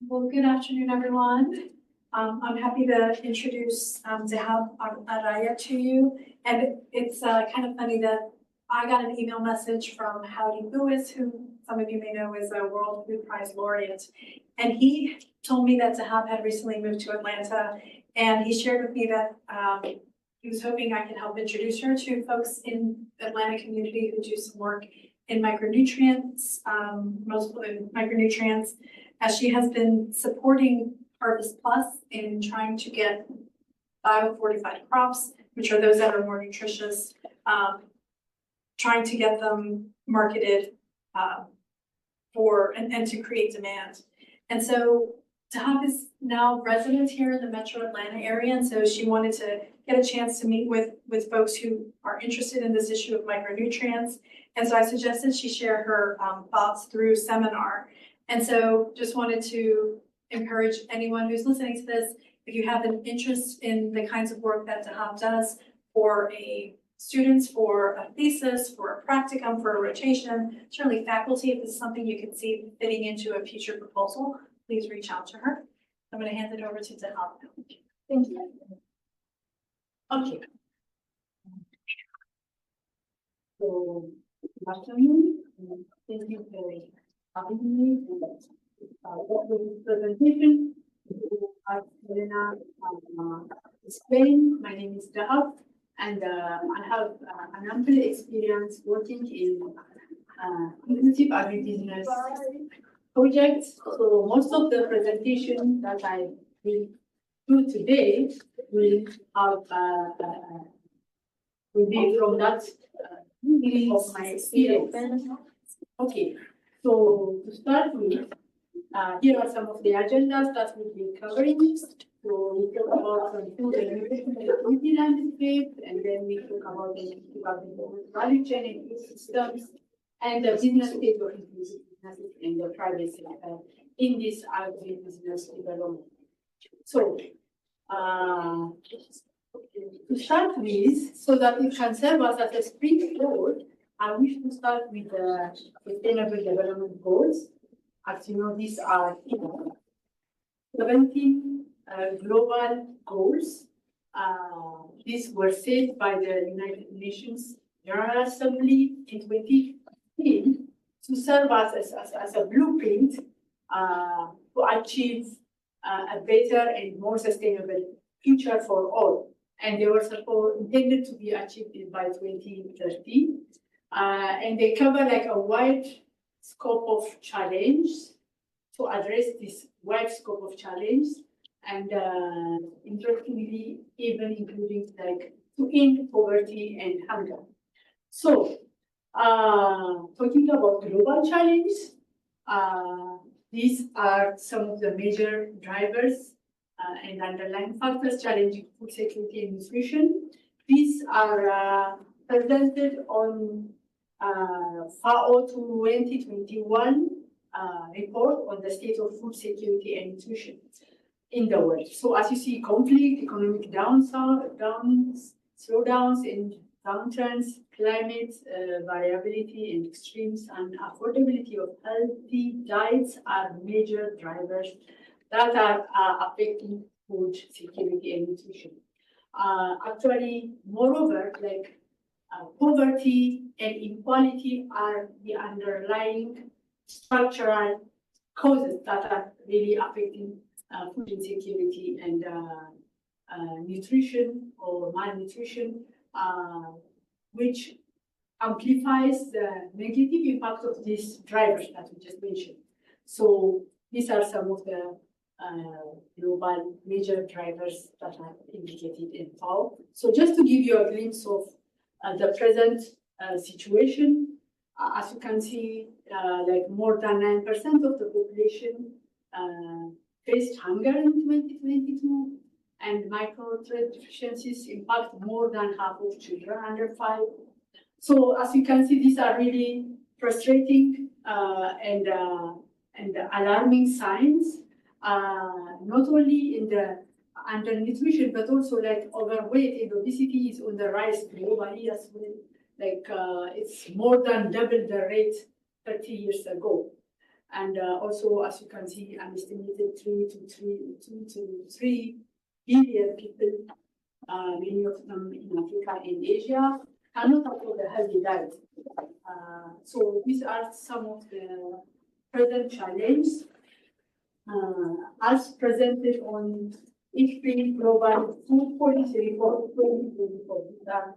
Well, good afternoon, everyone. I'm happy to introduce Dehab Araya to you. And it's kind of funny that I got an email message from Howdy Lewis, who some of you may know is a World Food Prize laureate. And he told me that Dehab had recently moved to Atlanta. And he shared with me that he was hoping I could help introduce her to folks in the Atlanta community who do some work in micronutrients, multiple micronutrients, as she has been supporting Harvest Plus in trying to get biofortified crops, which are those that are more nutritious, trying to get them marketed and to create demand. And so Dehab is now resident here in the metro Atlanta area, and so she wanted to get a chance to meet with folks who are interested in this issue of micronutrients. And so I suggested she share her thoughts through seminar. And so just wanted to encourage anyone who's listening to this, if you have an interest in the kinds of work that Dehab does for students, for a thesis, for a practicum, for a rotation, certainly faculty, if this is something you can see fitting into a future proposal, please reach out to her. I'm going to hand it over to Dehab. Thank you. Okay. So, good afternoon. Thank you for having me for this presentation. As Helena explained, my name is Dehab, and I have an ample experience working in inclusive agribusiness projects. So most of the presentation that I will do today will be from that of my experience. Okay, so to start with, here are some of the agendas that we'll be covering. So we talk about some food and nutrition security landscape, and then we talk about the value chain and ecosystems, and the business state of inclusive businesses and the private sector in this agribusiness development. So, to start with, so that it can serve us as a springboard, I wish to start with the Sustainable Development Goals. As you know, these are 17 global goals. These were set by the United Nations General Assembly in 2015 to serve us as a blueprint to achieve a better and more sustainable future for all. And they were intended to be achieved by 2030. And they cover like a wide scope of challenge to address this wide scope of challenge, and interestingly, even including like to end poverty and hunger. So, talking about global challenges, these are some of the major drivers and underlying factors challenging food security and nutrition. These are presented on FAO 2021 report on the state of food security and nutrition in the world. So as you see, conflict, economic slowdowns and downturns, climate variability and extremes, and affordability of healthy diets are major drivers that are affecting food security and nutrition. Actually, moreover, like poverty and inequality are the underlying structural causes that are really affecting food insecurity and nutrition or malnutrition, which amplifies the negative impact of these drivers that we just mentioned. So these are some of the global major drivers that are indicated in FAO. So just to give you a glimpse of the present situation, as you can see, like more than 9% of the population faced hunger in 2022, and micronutrient deficiencies impact more than half of children under 5. So as you can see, these are really frustrating and alarming signs, not only in the undernutrition, but also like overweight and obesity is on the rise globally as well. Like it's more than double the rate 30 years ago. And also, as you can see, an estimated 2 to 3 billion people, many of them in Africa and Asia, cannot afford a healthy diet. So these are some of the present challenges as presented on IFPRI Global Food Policy Report 2024. These are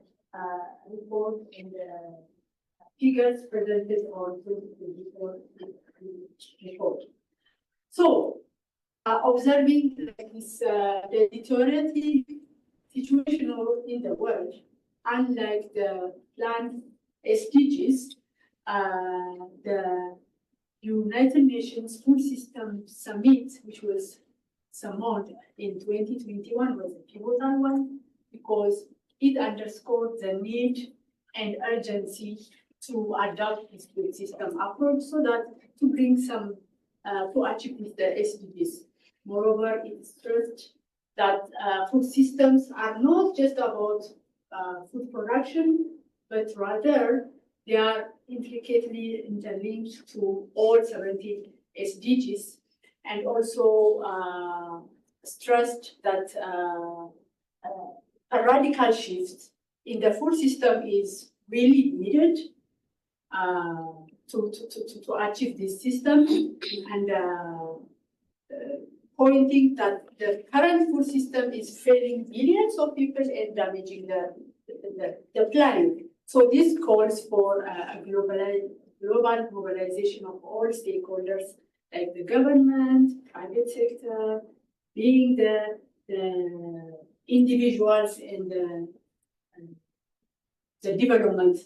report and figures presented on 2024 report. So, observing this the deteriorating situation in the world, unlike the planned SDGs, the United Nations Food System Summit, which was summoned in 2021, was a pivotal one because it underscored the need and urgency to adopt this food system approach so that to bring some to achieve the SDGs. Moreover, it stressed that food systems are not just about food production, but rather they are intricately interlinked to all 17 SDGs, and also stressed that a radical shift in the food system is really needed to achieve this system, and pointing that the current food system is failing billions of people and damaging the planet. So this calls for a global mobilization of all stakeholders, like the government, private sector, being the individuals in the development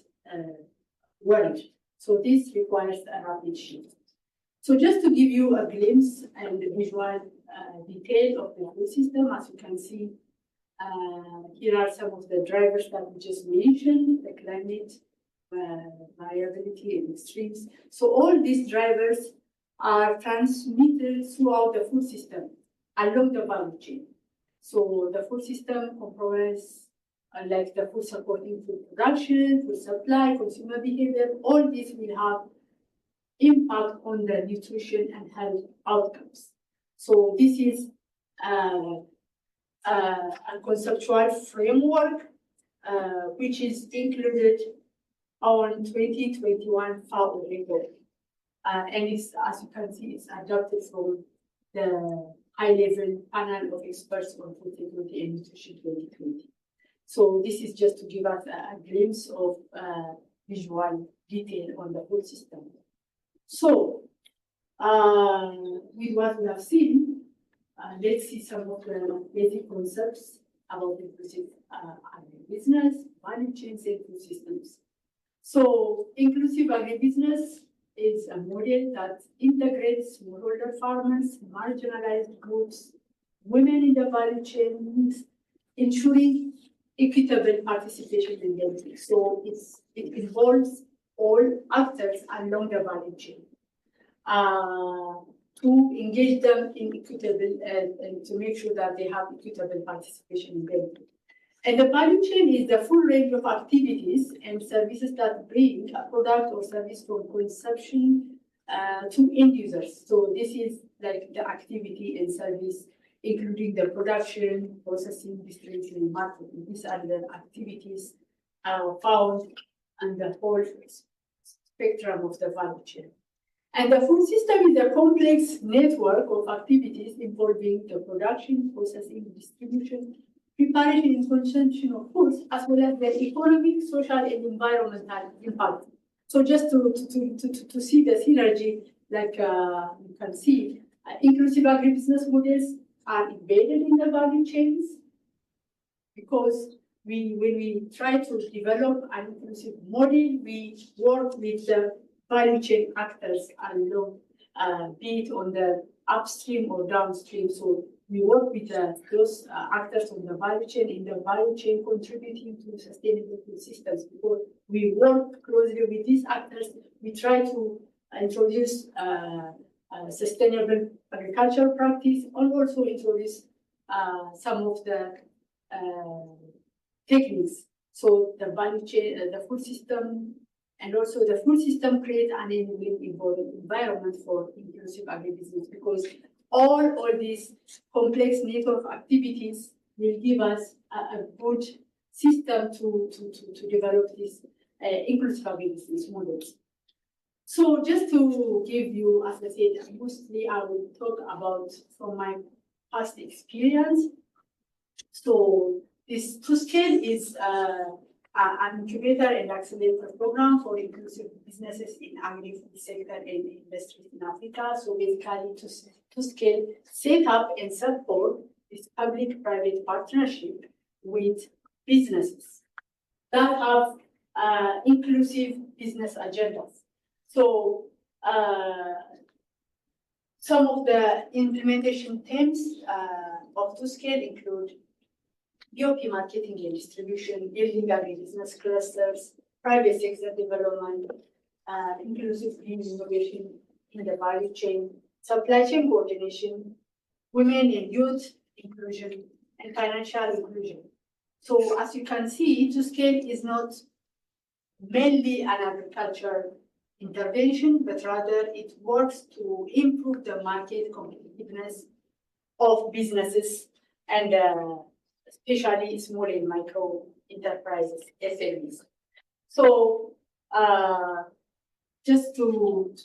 world. So this requires a rapid shift. So just to give you a glimpse and visual detail of the food system, as you can see, here are some of the drivers that we just mentioned: the climate, variability, and extremes. So all these drivers are transmitted throughout the food system along the value chain. So the food system comprises like the food supporting food production, food supply, consumer behavior. All this will have impact on the nutrition and health outcomes. So this is a conceptual framework which is included on 2021 FAO report. And it's, as you can see, it's adopted from the high-level panel of experts on food security and nutrition 2020. So this is just to give us a glimpse of visual detail on the food system. So, with what we have seen, let's see some of the basic concepts about inclusive agribusiness, value chains, and food systems. So, inclusive agribusiness is a model that integrates smallholder farmers, marginalized groups, women in the value chains, ensuring equitable participation in the So it involves all actors along the value chain to engage them in equitable and to make sure that they have equitable participation in benefit. And the value chain is the full range of activities and services that bring a product or service from conception to end users. So this is like the activity and service, including the production, processing, distribution, and marketing. These are the activities found in the whole spectrum of the value chain. And the food system is a complex network of activities involving the production, processing, distribution, preparation and consumption of foods, as well as the economic, social, and environmental impact. So just to see the synergy, like you can see, inclusive agribusiness models are embedded in the value chains, because when we try to develop an inclusive model, we work with the value chain actors along, be it on the upstream or downstream. So we work with those actors on the value chain, in the value chain, contributing to sustainable food systems. Because we work closely with these actors, we try to introduce sustainable agricultural practice, and also introduce some of the techniques. So the value chain, the food system And also the food system creates an enabling environment for inclusive agribusiness, because all these complex network activities will give us a good system to develop these inclusive agribusiness models. So just to give you, as I said, mostly I will talk about from my past experience. So this ToScale is an incubator and accelerator program for inclusive businesses in agri-food sector and industries in Africa. So basically, ToScale set up and support this public-private partnership with businesses that have inclusive business agendas. So some of the implementation themes of ToScale include BOP marketing and distribution, building agribusiness clusters, private sector development, inclusive green innovation in the value chain, supply chain coordination, women and youth inclusion, and financial inclusion. So as you can see, ToScale is not mainly an agriculture intervention, but rather it works to improve the market competitiveness of businesses and especially small and micro enterprises, SMEs. So just to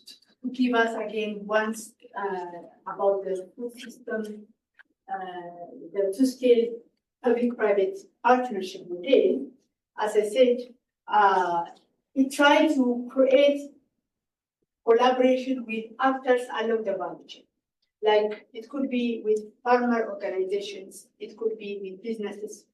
give us again once about the food system, the ToScale public-private partnership model, as I said, it tried to create collaboration with actors along the value chain. Like it could be with farmer organizations, it could be with businesses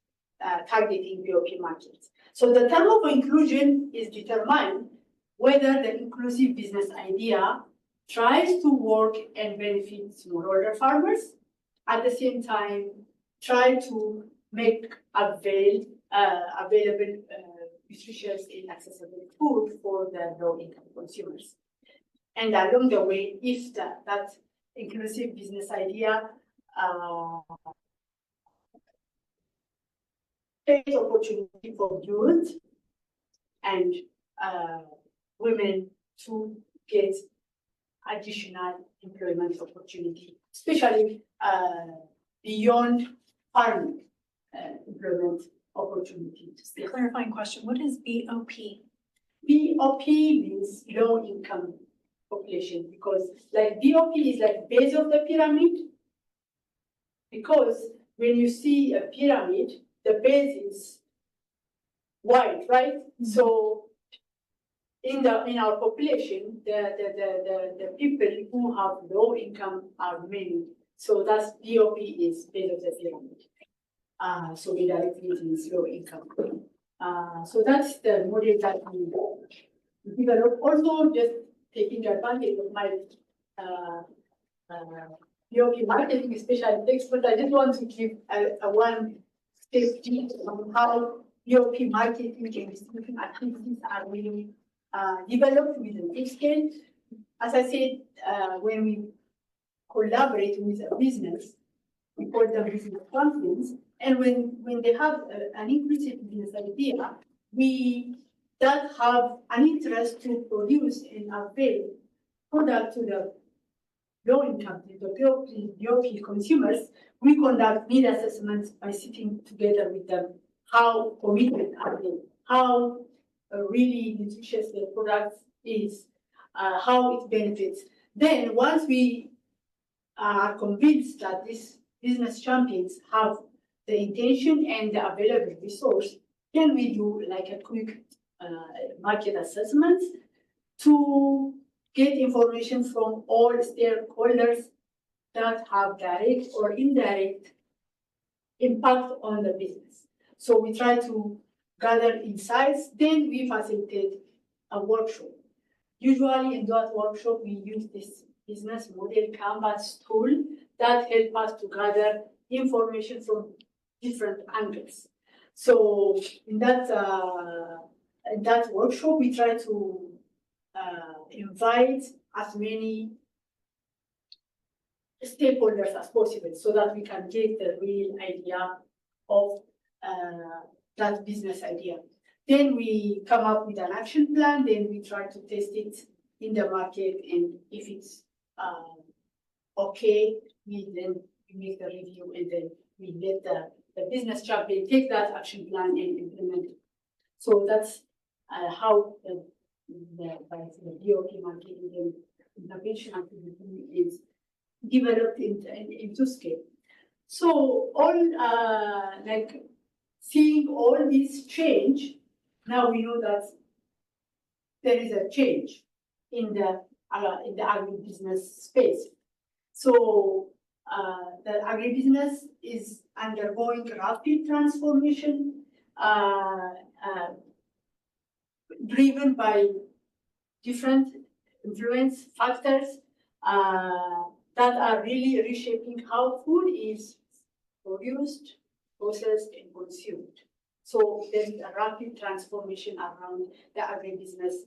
targeting BOP markets. So the term of inclusion is determined whether the inclusive business idea tries to work and benefit smallholder farmers, at the same time try to make available nutritious and accessible food for the low-income consumers. And along the way, if that inclusive business idea creates opportunity for youth and women to get additional employment opportunity, especially beyond farming employment opportunity. Just a clarifying question, what is BOP? BOP means low income population, because like BOP is like base of the pyramid, because when you see a pyramid, the base is wide, right? Mm-hmm. So in our population, the people who have low income are many. So that's BOP is base of the pyramid. So indirectly it means low income. So that's the model that we develop. Also, just taking advantage of my BOP marketing specialist expert, I just want to give a one step deep on how BOP marketing and distribution activities are really developed within ToScale. As I said, when we collaborate with a business, we call them business champions, and when they have an inclusive business idea, we that have an interest to produce and avail product to the low-income, the BOP consumers, we conduct need assessments by sitting together with them. How committed are they? How really nutritious the product is? How it benefits? Then once we are convinced that these business champions have the intention and the available resource, then we do like a quick market assessment to get information from all stakeholders that have direct or indirect impact on the business. So we try to gather insights, then we facilitate a workshop. Usually in that workshop, we use this business model canvas tool that help us to gather information from different angles. So in that workshop, we try to invite as many stakeholders as possible so that we can get the real idea of that business idea. Then we come up with an action plan, then we try to test it in the market, and if it's okay, we make the review, and then we let the business champion take that action plan and implement it. So that's how the BOP marketing and innovation activity is developed into scale. So all like seeing all this change, now we know that there is a change in the agribusiness space. So the agribusiness is undergoing rapid transformation, driven by different influence factors that are really reshaping how food is produced, processed, and consumed. So there is a rapid transformation around the agribusiness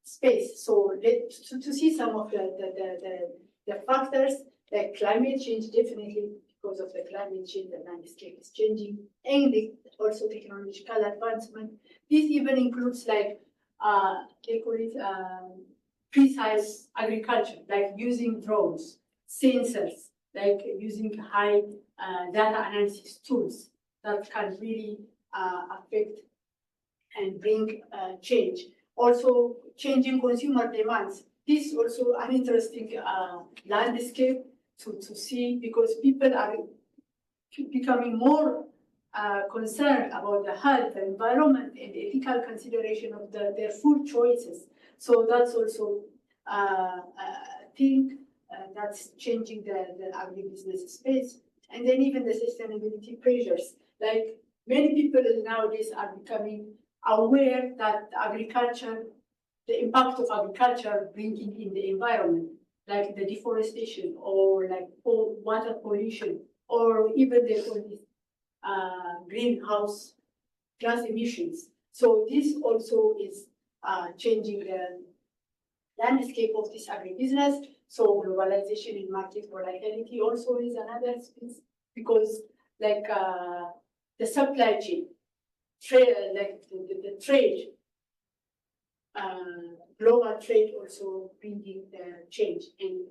space. So to see some of the factors, like climate change, definitely because of the climate change, the landscape is changing, and also technological advancement. This even includes like they call it precise agriculture, like using drones, sensors, like using high data analysis tools that can really affect and bring change. Also, changing consumer demands. This is also an interesting landscape to see, because people are becoming more concerned about the health, the environment, and the ethical consideration of their food choices. So that's also a thing that's changing the agribusiness space. And then even the sustainability pressures. Like many people nowadays are becoming aware that agriculture, the impact of agriculture bringing in the environment, like the deforestation or like water pollution, or even the greenhouse gas emissions. So this also is changing the landscape of this agribusiness. So globalization in market volatility also is another space, because like the supply chain, trade, like the trade, global trade also bringing the change, and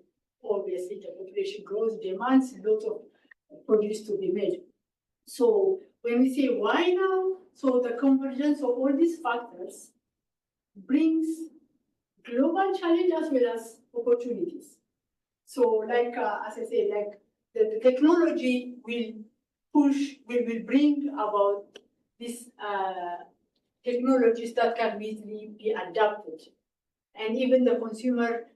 obviously the population growth demands a lot of produce to be made. So when we say why now, so the convergence of all these factors brings global challenge as well as opportunities. So like, as I say, like the technology will bring about these technologies that can easily be adapted. And even the consumer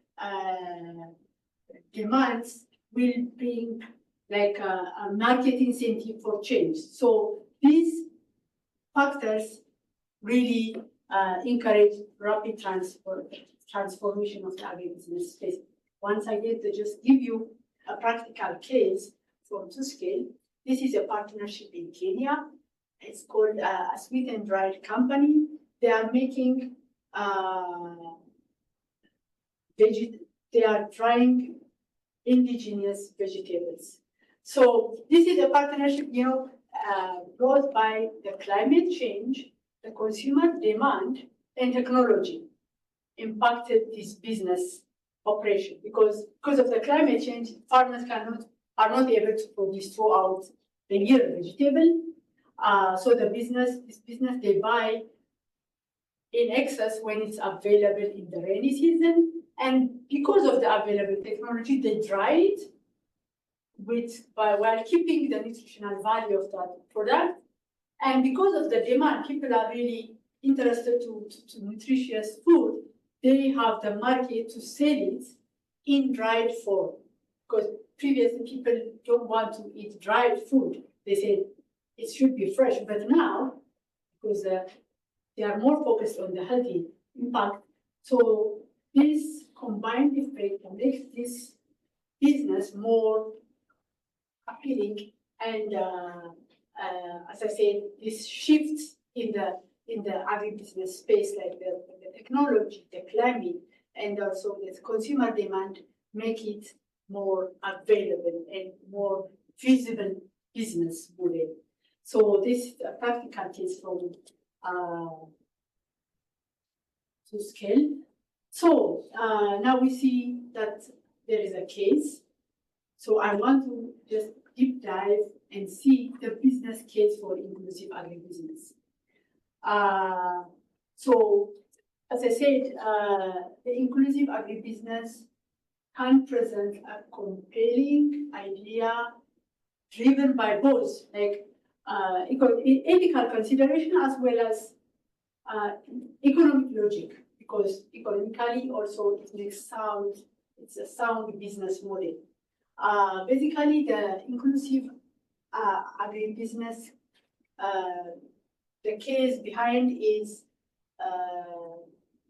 demands will bring like a market incentive for change. So these factors really encourage rapid transformation of the agribusiness space. Once again, to just give you a practical case from TwoScale, this is a partnership in Kenya. It's called a sweet and dried company. They are making they are trying indigenous vegetables. So this is a partnership, brought by the climate change, the consumer demand, and technology impacted this business operation, because of the climate change, farmers are not able to produce throughout the year vegetable. So this business, they buy in excess when it's available in the rainy season. And because of the available technology, they dry it while keeping the nutritional value of that product. And because of the demand, people are really interested to nutritious food. They have the market to sell it in dried form, because previously people don't want to eat dried food. They said it should be fresh, but now, because they are more focused on the healthy impact, so this combined effect makes this business more appealing. And as I said, this shifts in the agribusiness space, like the technology, the climate, and also the consumer demand, make it more available and more feasible business model. So this is a practical case from to scale. So now we see that there is a case. So I want to just deep dive and see the business case for inclusive agribusiness. So as I said, the inclusive agribusiness can present a compelling idea driven by both like ethical consideration as well as economic logic, because economically also it makes sound, it's a sound business model. Basically, the inclusive agribusiness, the case behind is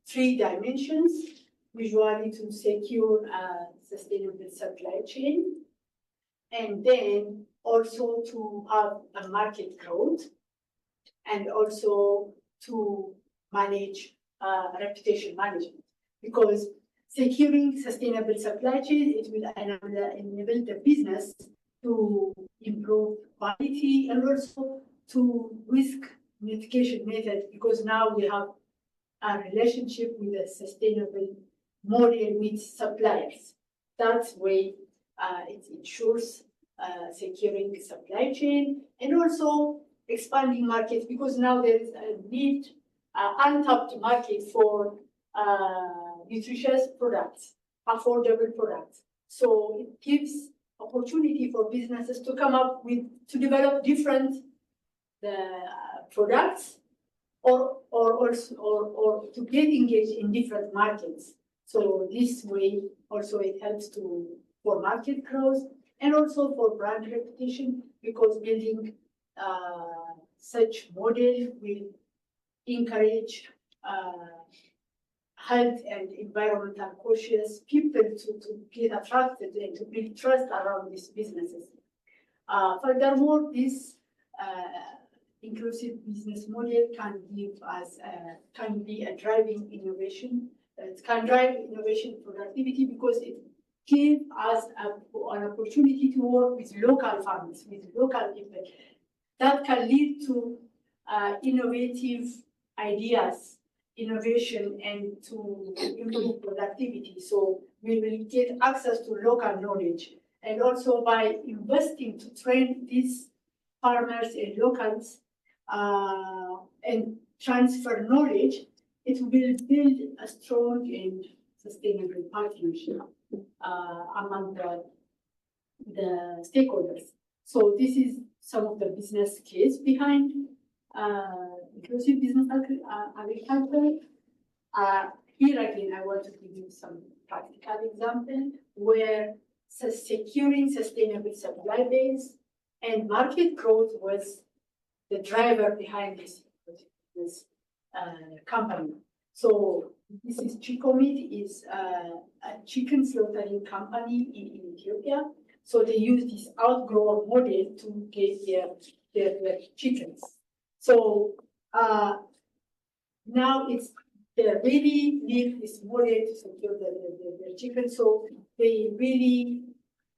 3 dimensions, usually to secure a sustainable supply chain, and then also to have a market growth, and also to manage reputation management. Because securing sustainable supply chain, it will enable the business to improve quality and also to risk mitigation method, because now we have a relationship with a sustainable model with suppliers. That's way it ensures securing supply chain and also expanding markets, because now there is a need, untapped market for nutritious products, affordable products. So it gives opportunity for businesses to come up with, to develop different products or to get engaged in different markets. So this way also it helps for market growth and also for brand reputation, because building such model will encourage health and environmental conscious people to get attracted and to build trust around these businesses. Furthermore, this inclusive business model can give us can be a driving innovation. It can drive innovation productivity, because it gives us an opportunity to work with local farmers, with local people. That can lead to innovative ideas, innovation, and to improve productivity. So we will get access to local knowledge. And also by investing to train these farmers and locals and transfer knowledge, it will build a strong and sustainable partnership among the stakeholders. So this is some of the business case behind inclusive business agriculture. Here again, I want to give you some practical example where securing sustainable supply base and market growth was the driver behind this company. So this is Chicomit, is a chicken slaughtering company in Ethiopia. So they use this outgrower model to get their chickens. So now they really need this model to secure their chicken. So they really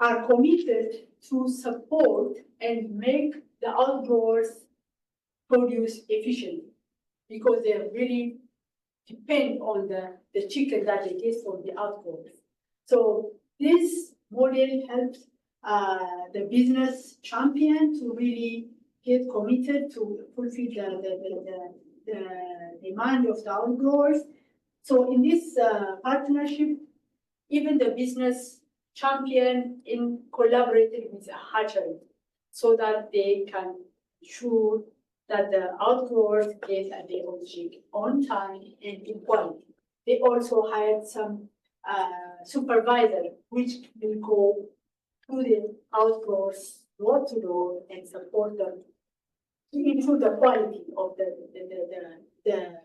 are committed to support and make the outgrowers produce efficiently, because they really depend on the chicken that they get from the outgrowers. So this model helps the business champion to really get committed to fulfill the demand of the outgrowers. So in this partnership, even the business champion collaborated with a hatchery so that they can ensure that the outgrowers get their own chick on time and in quality. They also hired some supervisor, which will go to the outgrowers door to door and support them to improve the quality of the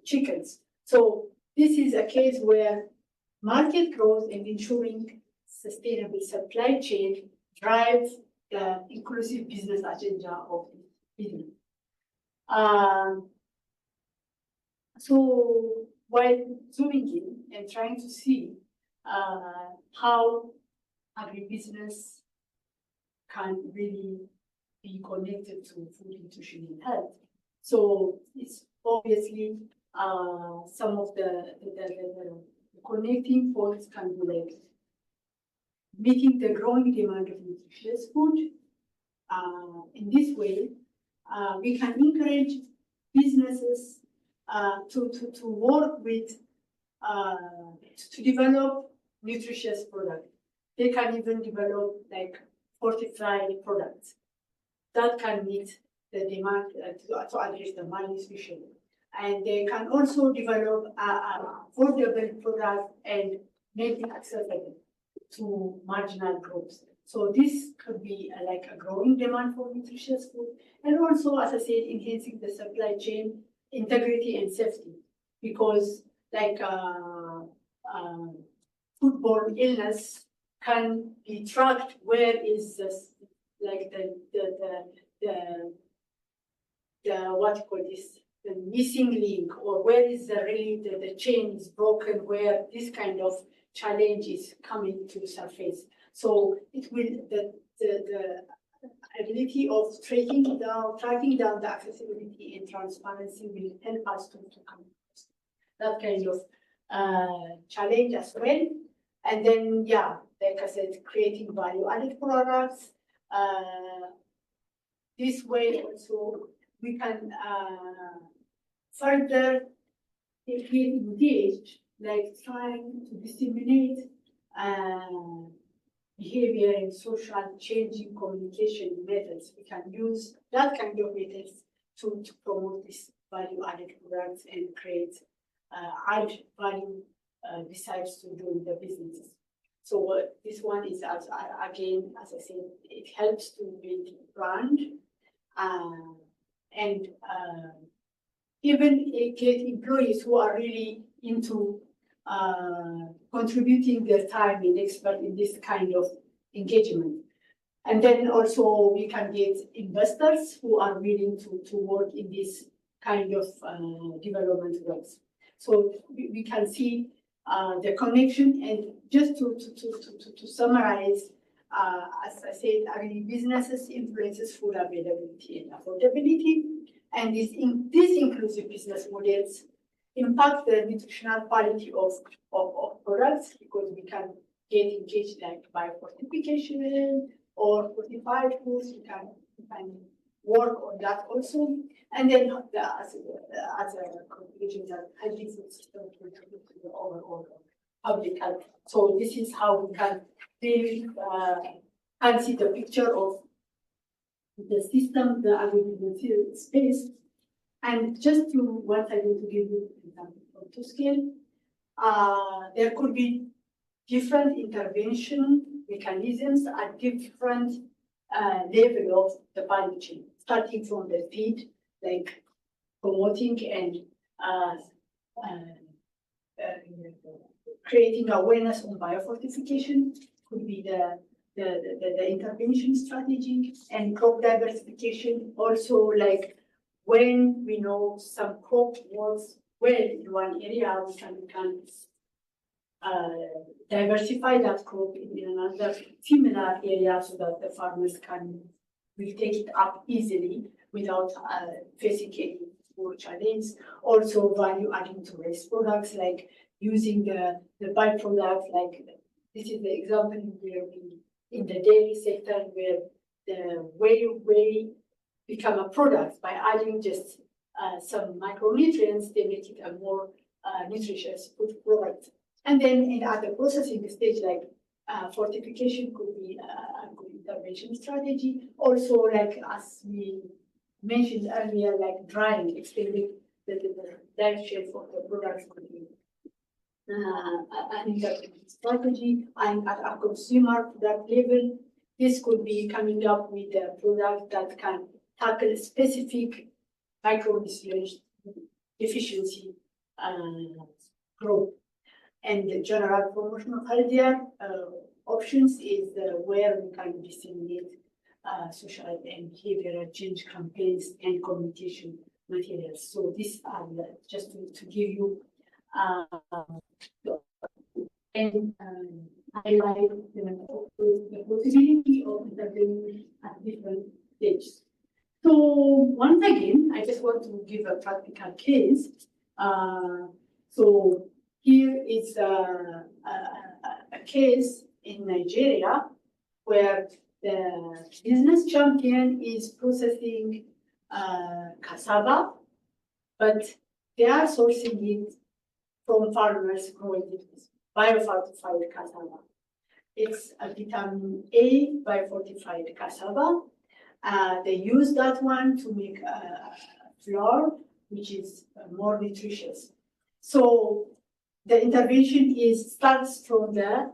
chickens. So this is a case where market growth and ensuring sustainable supply chain drives the inclusive business agenda of the business. So while zooming in and trying to see how agribusiness can really be connected to food nutrition and health. So it's obviously some of the connecting points can be like meeting the growing demand of nutritious food. In this way, we can encourage businesses to work with to develop nutritious products. They can even develop like fortified products that can meet the demand to address the malnutrition. And they can also develop affordable products and make it accessible to marginal groups. So this could be like a growing demand for nutritious food, and also, as I said, enhancing the supply chain integrity and safety, because like foodborne illness can be tracked. Where is this, like the what you call this, the missing link, or where is the chain is broken, where this kind of challenge is coming to the surface. So it will the ability of tracking down the accessibility and transparency will help us to come across that kind of challenge as well. And then, yeah, like I said, creating value-added products. This way also we can further get engaged, like trying to disseminate behavior and social changing communication methods. We can use that kind of methods to promote this value-added products and create add value besides to doing the businesses. So this one is, again, as I said, it helps to build brand and even get employees who are really into contributing their time and expert in this kind of engagement. And then also we can get investors who are willing to work in this kind of development works. So we can see the connection. And just to summarize, as I said, agribusinesses influences food availability and affordability, and these inclusive business models impact the nutritional quality of products, because we can get engaged like by fortification or fortified foods. We can work on that also. And then as a conclusion, that healthy food system contribute to the overall public health. So this is how we can really can see the picture of the system, the agribusiness space. And just to what I want to give you an example from to scale, there could be different intervention mechanisms at different level of the value chain, starting from the feed, like promoting and creating awareness on biofortification could be the intervention strategy, and crop diversification. Also, like when we know some crop works well in one area, we can diversify that crop in another similar area, so that the farmers will take it up easily without facing any more challenge. Also, value adding to waste products, like using the byproduct, like this is the example where we in the dairy sector, where the whey become a product by adding just some micronutrients. They make it a more nutritious food product. And then at the processing stage, like fortification could be a good intervention strategy. Also, like as we mentioned earlier, like drying, extending the life shelf of the products could be an intervention strategy. And at a consumer product level, this could be coming up with a product that can tackle specific micronutrient deficiency group. And the general promotion of healthier options is where we can disseminate social and behavioral change campaigns and communication materials. So these are just to give you and highlight the possibility of intervening at different stages. So once again, I just want to give a practical case. So here is a case in Nigeria where the business champion is processing cassava, but they are sourcing it from farmers growing it with biofortified cassava. It's a vitamin A biofortified cassava. They use that one to make flour, which is more nutritious. So the intervention starts from the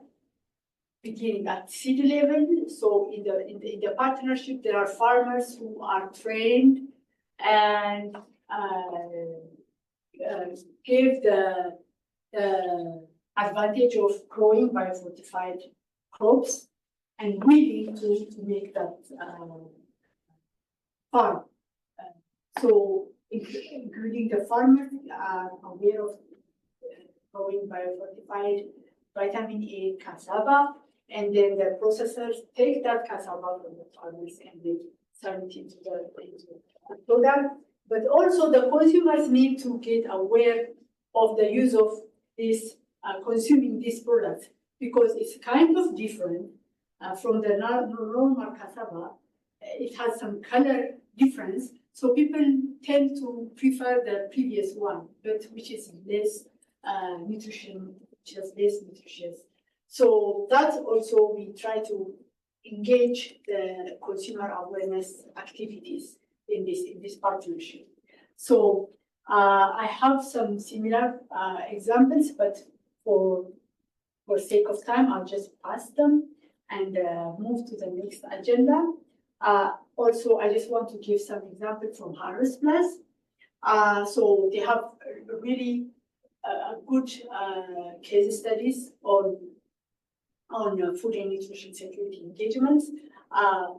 beginning at seed level. So in the partnership, there are farmers who are trained and give the advantage of growing biofortified crops and willing to make that farm. So including the farmers are aware of growing biofortified vitamin A cassava, and then the processors take that cassava from the farmers and they turn it into the product. But also the consumers need to get aware of the use of this, consuming these products, because it's kind of different from the normal cassava. It has some color difference, so people tend to prefer the previous one, but which is less less nutritious. So that's also we try to engage the consumer awareness activities in this partnership. So I have some similar examples, but for sake of time, I'll just pass them and move to the next agenda. Also, I just want to give some examples from Harvest Plus. So they have really good case studies on food and nutrition security engagements.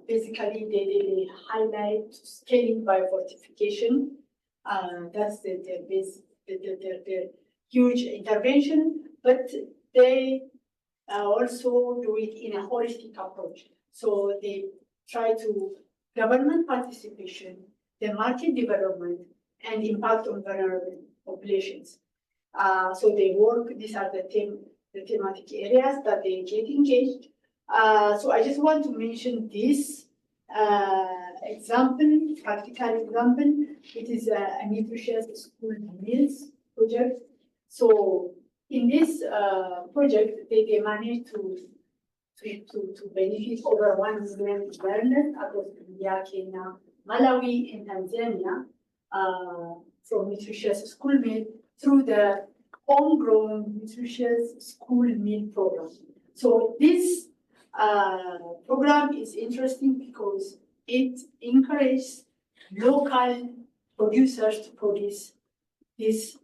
Basically, they highlight scaling biofortification. That's the huge intervention, but they also do it in a holistic approach. So they try to government participation, the market development, and impact on vulnerable populations. So they work, these are the thematic areas that they get engaged. So I just want to mention this example, practical example. It is a nutritious school meals project. So in this project, they managed to benefit over 1 million learners across India, Kenya, Malawi, and Tanzania from nutritious school meal through the homegrown nutritious school meal program. So this program is interesting because it encourages local producers to produce these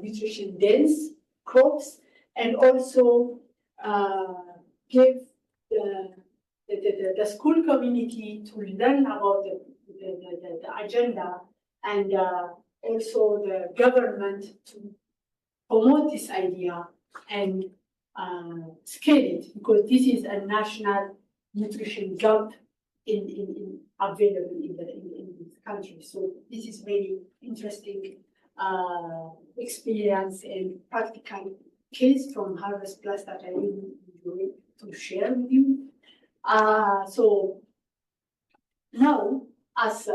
nutrition dense crops, and also give the school community to learn about the agenda, and also the government to promote this idea and scale it, because this is a national nutrition gap available in this country. So this is very interesting experience and practical case from Harvest Plus that I really enjoy to share with you. So now, as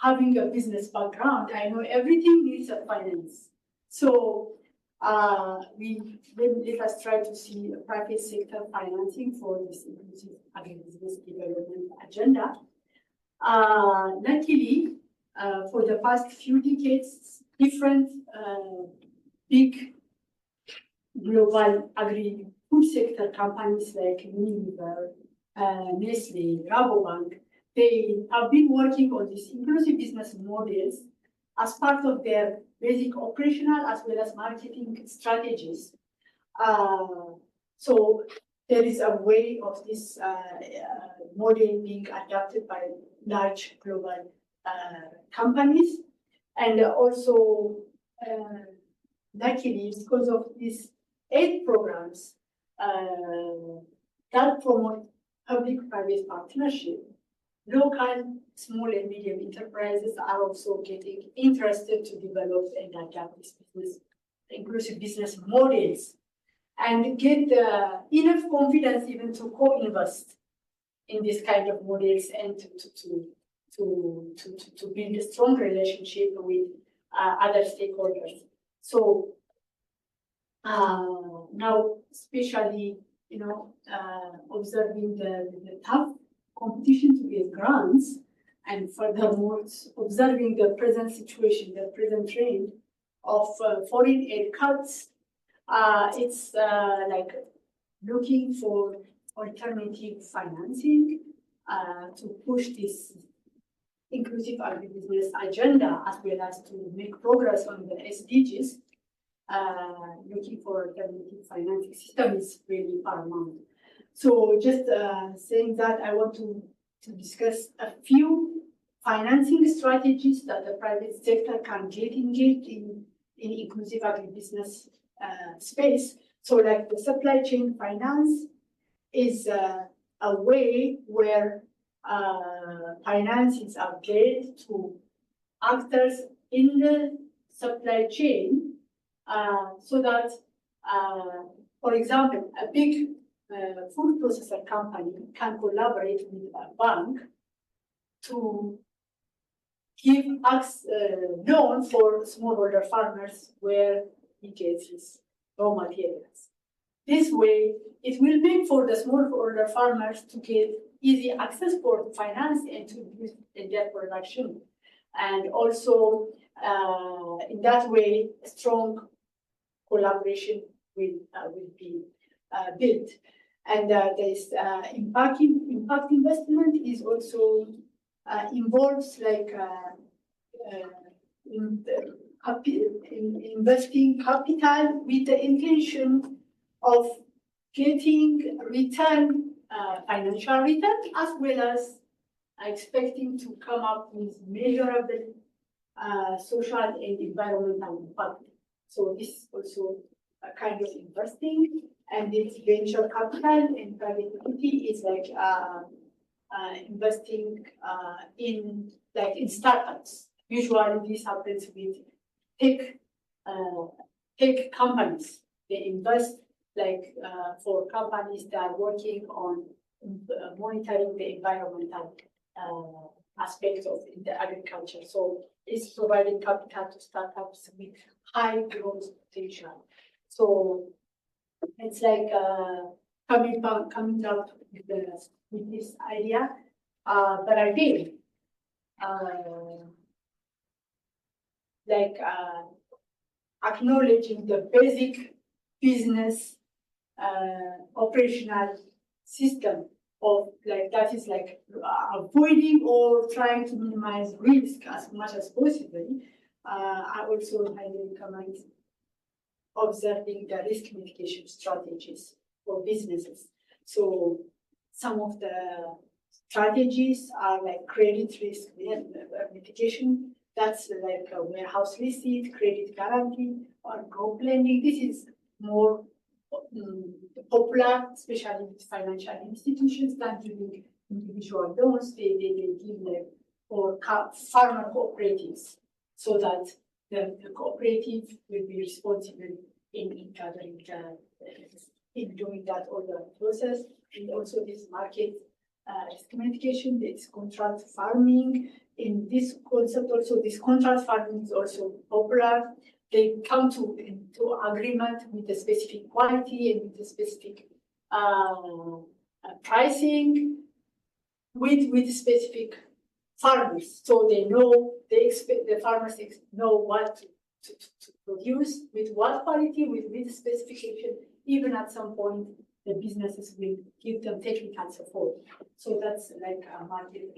having a business background, I know everything needs a finance. So let us try to see a private sector financing for this inclusive agribusiness development agenda. Luckily, for the past few decades, different big global agri-food sector companies like Unilever, Nestle, Rabobank, they have been working on these inclusive business models as part of their basic operational as well as marketing strategies. So there is a way of this model being adopted by large global companies, and also luckily because of these aid programs that promote public-private partnership, local small and medium enterprises are also getting interested to develop and adapt this business, inclusive business models, and get enough confidence even to co-invest in this kind of models and to build a strong relationship with other stakeholders. So now, especially, observing the tough competition to get grants, and furthermore, observing the present situation, the present trend of foreign aid cuts, it's like looking for alternative financing to push this inclusive agribusiness agenda, as well as to make progress on the SDGs. Looking for alternative financing system is really paramount. So just saying that, I want to discuss a few financing strategies that the private sector can get engaged in inclusive agribusiness space. So like the supply chain finance is a way where finances are paid to actors in the supply chain so that, for example, a big food processor company can collaborate with a bank to give us loan for smallholder farmers where he gets his raw materials. This way, it will make for the smallholder farmers to get easy access for finance and to use in their production. And also, in that way, a strong collaboration will be built. And this impact investment is also involves like investing capital with the intention of getting return, financial return, as well as expecting to come up with measurable social and environmental impact. So this is also a kind of investing, and this venture capital and private equity is like investing in startups. Usually this happens with tech companies. They invest like for companies that are working on monitoring the environmental aspects of the agriculture. So it's providing capital to startups with high growth potential. So it's like coming up with this idea, but again, acknowledging the basic business operational system of that is avoiding or trying to minimize risk as much as possible. I also highly recommend observing the risk mitigation strategies for businesses. So some of the strategies are like credit risk mitigation. That's like a warehouse receipt, credit guarantee, or group lending. This is more popular, especially with financial institutions, than giving individual loans. They give like or farmer cooperatives, so that the cooperative will be responsible in gathering in doing that all the process. And also this market risk mitigation, this contract farming. In this concept also, this contract farming is also popular. They come into agreement with the specific quality and with the specific pricing with specific farmers. So they know, the farmers know what to produce, with what quality, with specification. Even at some point, the businesses will give them technical support. So that's like a market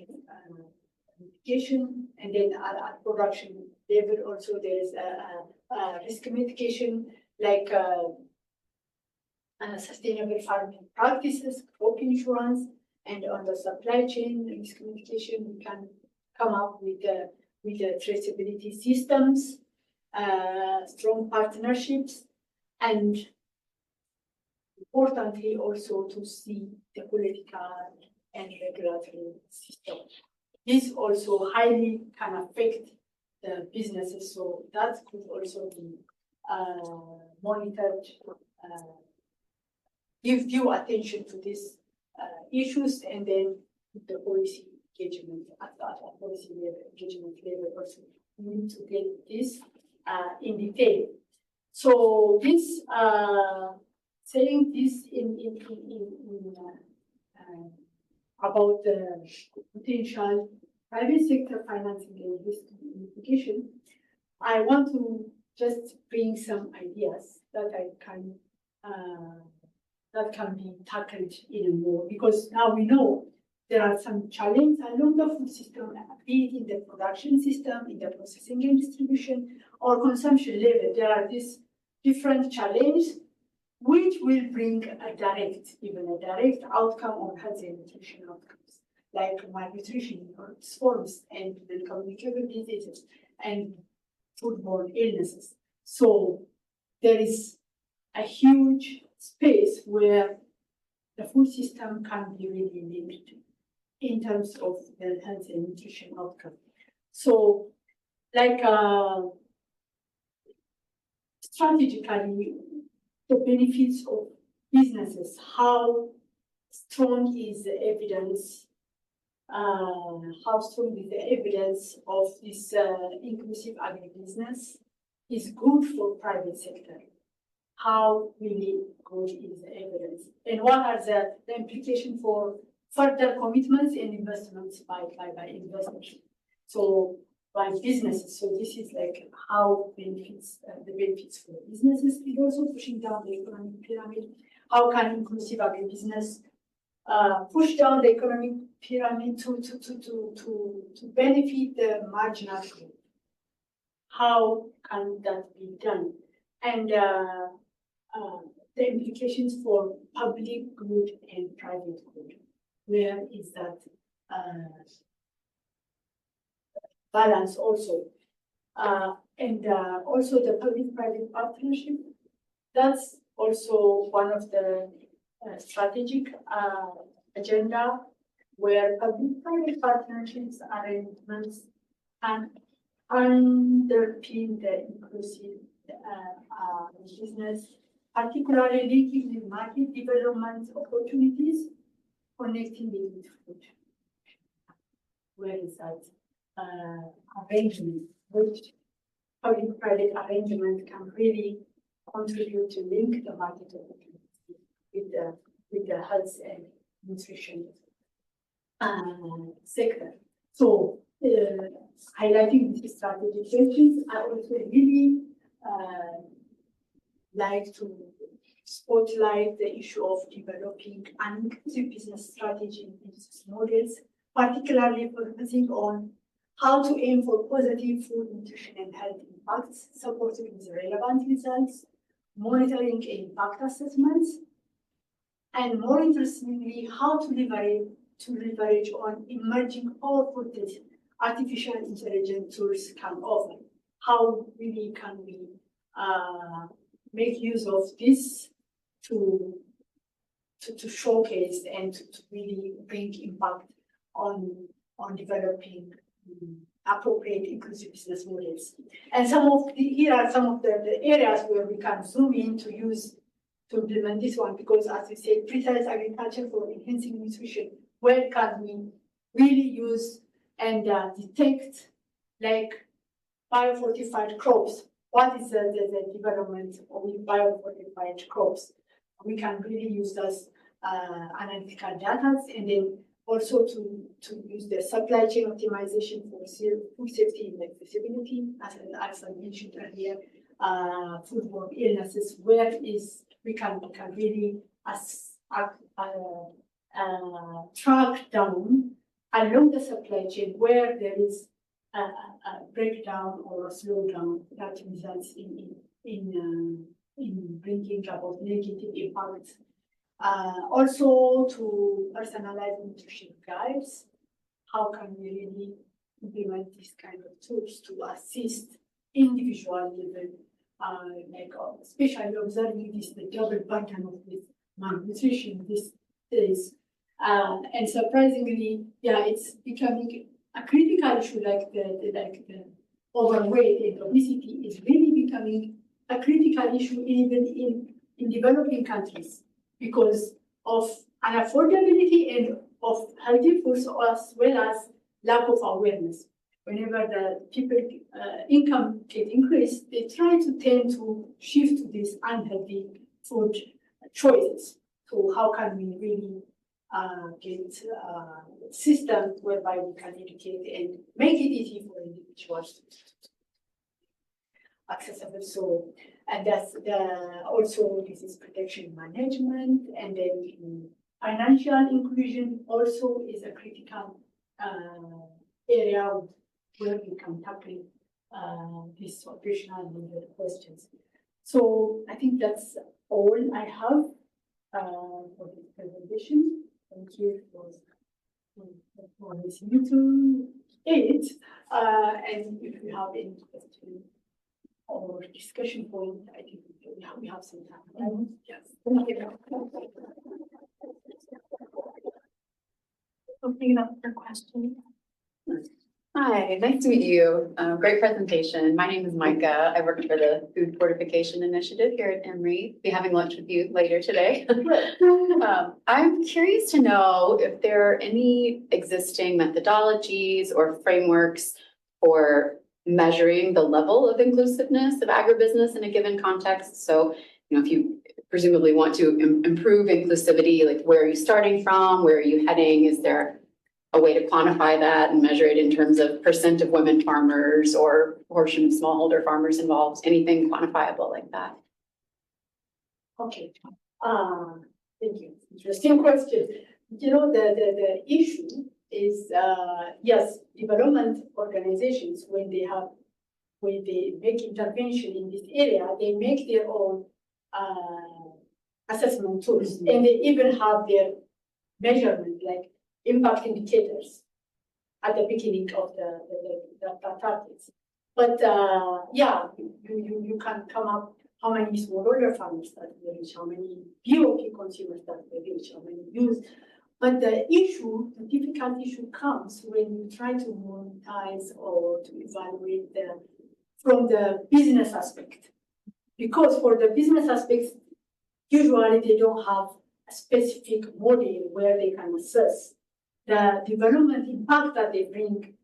mitigation. And then at production level also there is a risk mitigation, like sustainable farming practices, crop insurance, and on the supply chain risk mitigation, we can come up with the traceability systems, strong partnerships, and importantly also to see the political and regulatory system. This also highly can affect the businesses, so that could also be monitored. Give due attention to these issues, and then the policy engagement at that policy level, engagement level also we need to get this in detail. So this saying this about the potential private sector financing and risk mitigation, I want to just bring some ideas that can be tackled even more, because now we know there are some challenges along the food system, be it in the production system, in the processing and distribution, or consumption level. There are these different challenges which will bring even a direct outcome on health and nutrition outcomes, like malnutrition in its forms and communicable diseases and foodborne illnesses. So there is a huge space where the food system can be really linked in terms of the health and nutrition outcome. So, like strategically, the benefits of businesses, how strong is the evidence? How strong is the evidence of this inclusive agribusiness is good for private sector? How really good is the evidence? And what are the implications for further commitments and investments by investors? So by businesses. So this is like how benefits the benefits for businesses is also pushing down the economic pyramid. How can inclusive agribusiness push down the economic pyramid to benefit the marginal group? How can that be done? And the implications for public good and private good. Where is that balance also? And also the public-private partnership. That's also one of the strategic agenda where public-private partnerships arrangements can underpin the inclusive business, particularly linking with market development opportunities, connecting it with food. Where is that arrangement, which public-private arrangement can really contribute to link the market opportunities with the health and nutrition sector. So, highlighting these strategic questions, I also really like to spotlight the issue of developing an inclusive business strategy and business models, particularly focusing on how to aim for positive food, nutrition, and health impacts, supported with relevant results, monitoring and impact assessments, and more interestingly, how to leverage on emerging powerful artificial intelligence tools can offer. How really can we make use of this to showcase and to really bring impact on developing appropriate inclusive business models. And here are some of the areas where we can zoom in to implement this one, because as we said, precise agriculture for enhancing nutrition. Where can we really use and detect like biofortified crops? What is the development of biofortified crops? We can really use those analytical data, and then also to use the supply chain optimization for food safety and accessibility, as I mentioned earlier, foodborne illnesses, where we can really track down along the supply chain where there is a breakdown or a slowdown that results in bringing about negative impacts. Also to personalize nutrition guides. How can we really implement these kind of tools to assist individual level, especially observing the double burden of this malnutrition these days. And surprisingly, yeah, it's becoming a critical issue like the overweight and obesity is really becoming a critical issue even in developing countries because of unaffordability and of healthy foods as well as lack of awareness. Whenever the people income get increased, they try to tend to shift to these unhealthy food choices. So how can we really get a system whereby we can educate and make it easy for individuals accessible? So, and that's also disease protection management, and then financial inclusion also is a critical area where we can tackle these operational level questions. So I think that's all I have for this presentation. Thank you for listening to it. And if you have any question or discussion point, I think we have some time. Yes. Thank you. Opening up for questions. Hi, nice to meet you. Great presentation. My name is Micah. I work for the Food Fortification Initiative here at Emory. Be having lunch with you later today. I'm curious to know if there are any existing methodologies or frameworks for measuring the level of inclusiveness of agribusiness in a given context. So, if you presumably want to improve inclusivity, like where are you starting from? Where are you heading? Is there a way to quantify that and measure it in terms of % of women farmers or portion of smallholder farmers involved, anything quantifiable like that? Okay, thank you. Interesting question. The issue is, yes, development organizations, when they make intervention in this area, they make their own assessment tools, and they even have their measurement, like impact indicators at the beginning of the targets. But yeah, you can come up how many smallholder farmers that we reach, how many POP consumers that we reach, how many use. But the difficult issue comes when you try to monetize or to evaluate from the business aspect. Because for the business aspects, usually they don't have a specific model where they can assess the development impact that they bring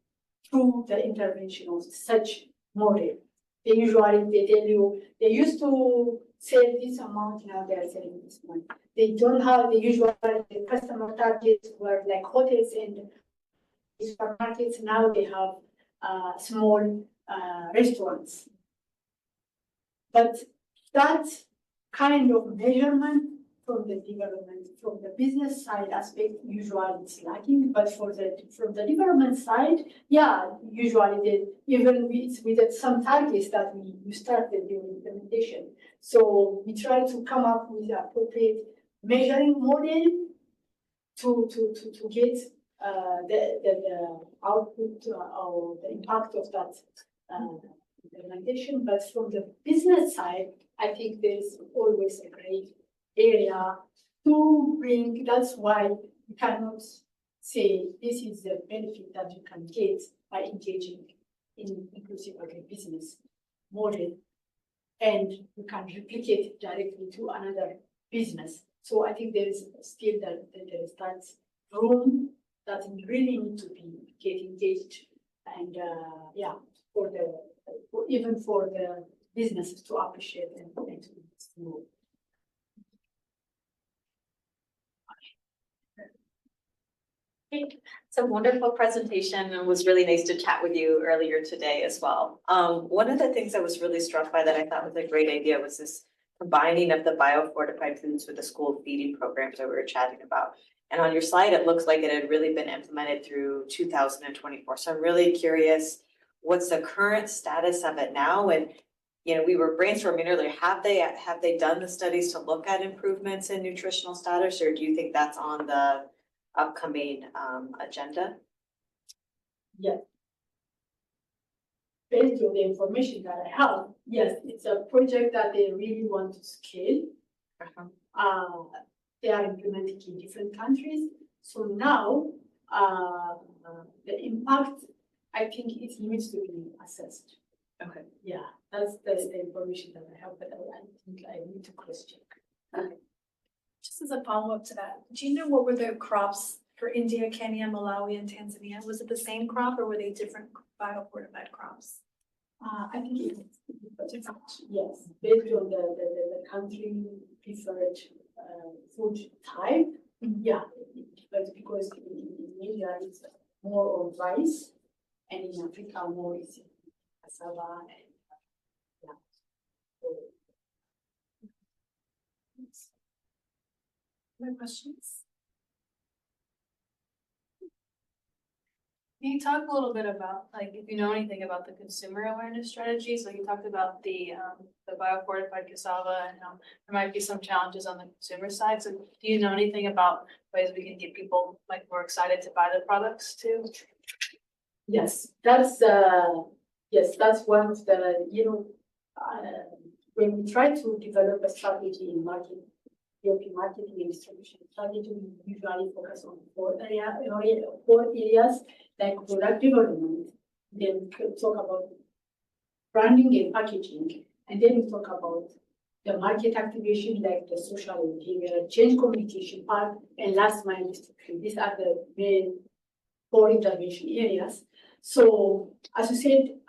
through the intervention of such model. They tell you, they used to sell this amount, now they are selling this one. They usually, the customer targets were like hotels and supermarkets, now they have small restaurants. But that kind of measurement from the development, from the business side aspect, usually it's lacking. But from the development side, yeah, usually even with some targets that we started during implementation. So we try to come up with the appropriate measuring model to get the output or the impact of that implementation. But from the business side, I think there's always a great area to bring. That's why you cannot say this is the benefit that you can get by engaging in inclusive agribusiness model, and you can replicate it directly to another business. So I think there is still that room that we really need to get engaged, and yeah, even for the businesses to appreciate and to move. It's a wonderful presentation, and it was really nice to chat with you earlier today as well. One of the things I was really struck by that I thought was a great idea was this combining of the biofortified foods with the school feeding programs that we were chatting about. And on your slide, it looks like it had really been implemented through 2024. So I'm really curious, what's the current status of it now? And we were brainstorming earlier. Have they done the studies to look at improvements in nutritional status, or do you think that's on the upcoming agenda? Yes. Based on the information that I have, yes, it's a project that they really want to scale. They are implementing in different countries. So now, the impact, I think it needs to be assessed. Okay. Yeah, that's the information that I have, but I think I need to cross check. Just as a follow-up to that, do you know what were the crops for India, Kenya, Malawi, and Tanzania? Was it the same crop or were they different biofortified crops? I think it's different, yes, based on the country preferred food type. Yeah, but because in India it's more on rice, and in Africa more is cassava and yeah. So, Other questions? Can you talk a little bit about, like, if you know anything about the consumer awareness strategy? So you talked about the biofortified cassava and how there might be some challenges on the consumer side. So do you know anything about ways we can get people like more excited to buy the products too? yes, that's one of the, when we try to develop a strategy in marketing and distribution strategy, we usually focus on four areas like product development, then we could talk about branding and packaging, and then we talk about the market activation like the social and behavioral change communication part, and last mile distribution. These are the main 4 intervention areas. So as you said,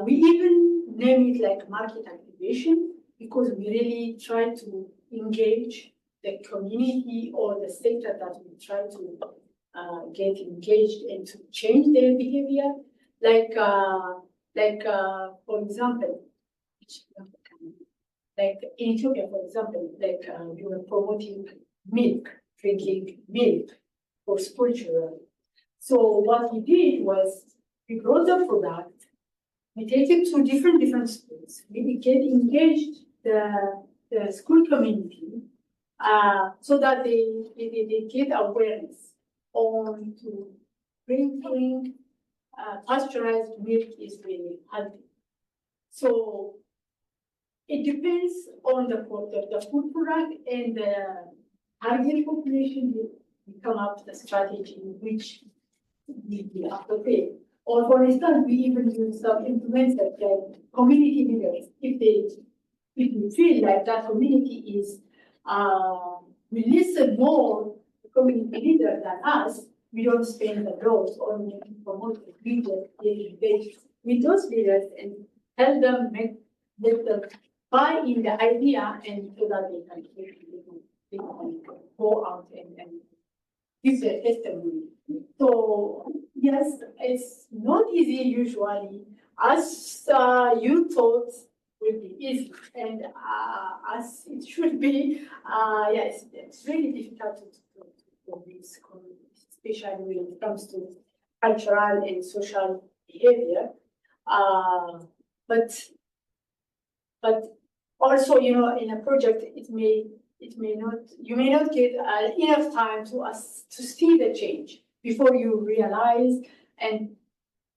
we even name it like market activation because we really try to engage the community or the sector that we try to get engaged and to change their behavior. For example, like in Ethiopia, for example, we were promoting milk, drinking milk for school children. So what we did was we brought the product, we take it to different schools, we get engaged the school community so that they get awareness on to drinking pasteurized milk is really healthy. So it depends on the food product and the target population. We come up with a strategy which will be appropriate. Or for instance, we even use some influencers like community leaders. If we feel like that community is we listen more to community leaders than us, we don't spend the roles on promote the leaders with those leaders and help them let them buy in the idea and so that they can go out and give their testimony. So yes, it's not easy usually, as you thought will be easy, and as it should be. Yes, it's really difficult to convince communities, especially when it comes to cultural and social behavior. But also, in a project, you may not get enough time to see the change before you realize and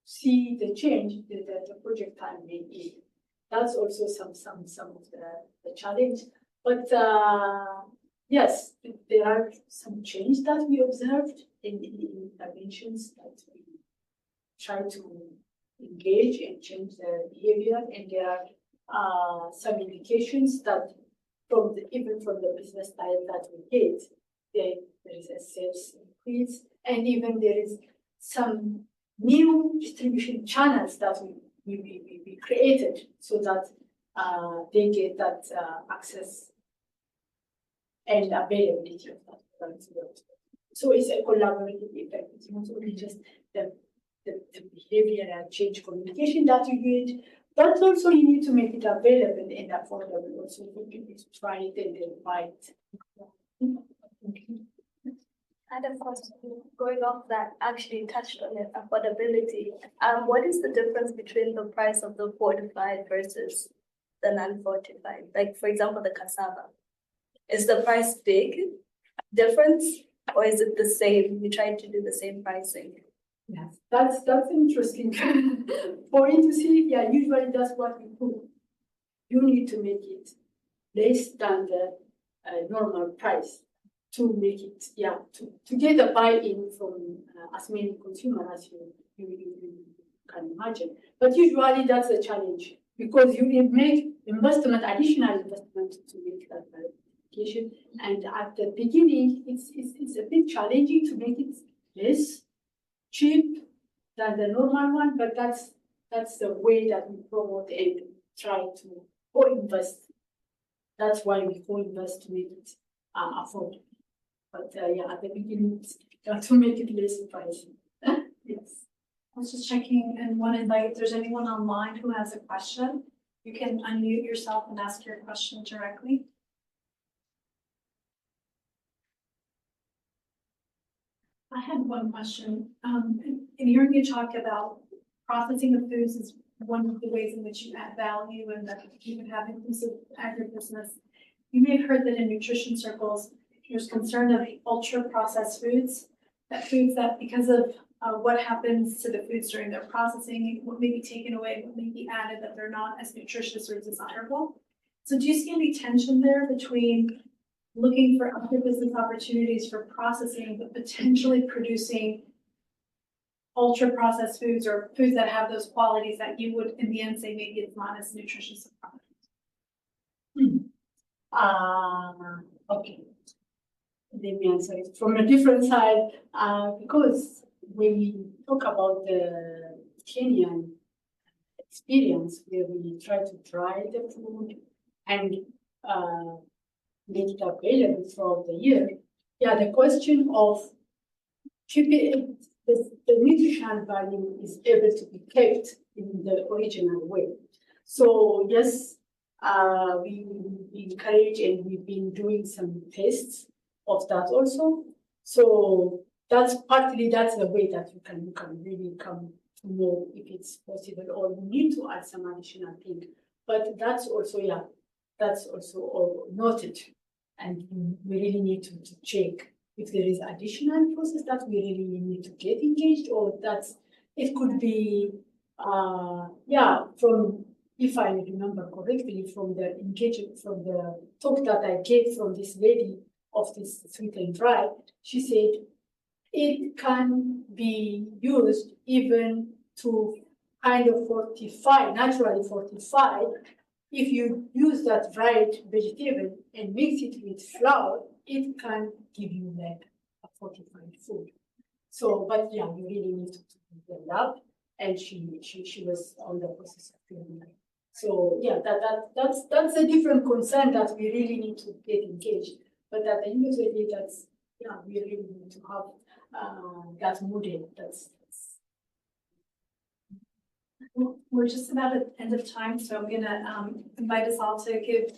see the change that the project time may be. That's also some of the challenge. But yes, there are some change that we observed in interventions that we try to engage and change the behavior, and there are some indications that even from the business style that we get, there is a sales increase, and even there is some new distribution channels that we created so that they get that access and availability of that product. So it's a collaborative effect. It's not only just the behavioral change communication that you get, but also you need to make it available and affordable also for people to try it and then buy it. And of course, going off that, actually touched on it, affordability. What is the difference between the price of the fortified versus the non-fortified? Like, for example, the cassava. Is the price big difference, or is it the same? We tried to do the same pricing. Yes, that's interesting for you to see. Yeah, usually that's what we do. You need to make it less than the normal price. to make it, to get a buy-in from as many consumers as you can imagine. But usually that's a challenge because you make additional investment to make that verification. And at the beginning, it's a bit challenging to make it less cheap than the normal one, but that's the way that we promote and try to co-invest. That's why we co-invest to make it affordable. But at the beginning, you have to make it less pricey. Yes. I was just checking and want to invite, if there's anyone online who has a question, you can unmute yourself and ask your question directly. I had one question. In hearing you talk about processing of foods is one of the ways in which you add value and that you would have inclusive agribusiness. You may have heard that in nutrition circles, there's concern of ultra processed foods, that because of what happens to the foods during their processing, what may be taken away, what may be added, that they're not as nutritious or desirable. So do you see any tension there between looking for other business opportunities for processing, but potentially producing ultra processed foods or foods that have those qualities that you would in the end say maybe it's not as nutritious a product? Okay. Let me answer it from a different side, because when we talk about the Kenyan experience where we try to dry the food and make it available throughout the year, the question of keeping the nutritional value is able to be kept in the original way. So yes, we encourage and we've been doing some tests of that also. So that's the way that you can really come to know if it's possible or you need to add some additional thing. But that's also all noted. And we really need to check if there is additional process that we really need to get engaged, or it could be from, if I remember correctly, from the engagement, from the talk that I gave from this lady of this sweet and dry, she said it can be used even to kind of naturally fortify. If you use that dried vegetable and mix it with flour, it can give you like a fortified food. So, but you really need to do the lab, and she was on the process of doing that. So that's a different concern that we really need to get engaged. But at the end of the day, we really need to have that model. We're just about at the end of time, so I'm gonna invite us all to give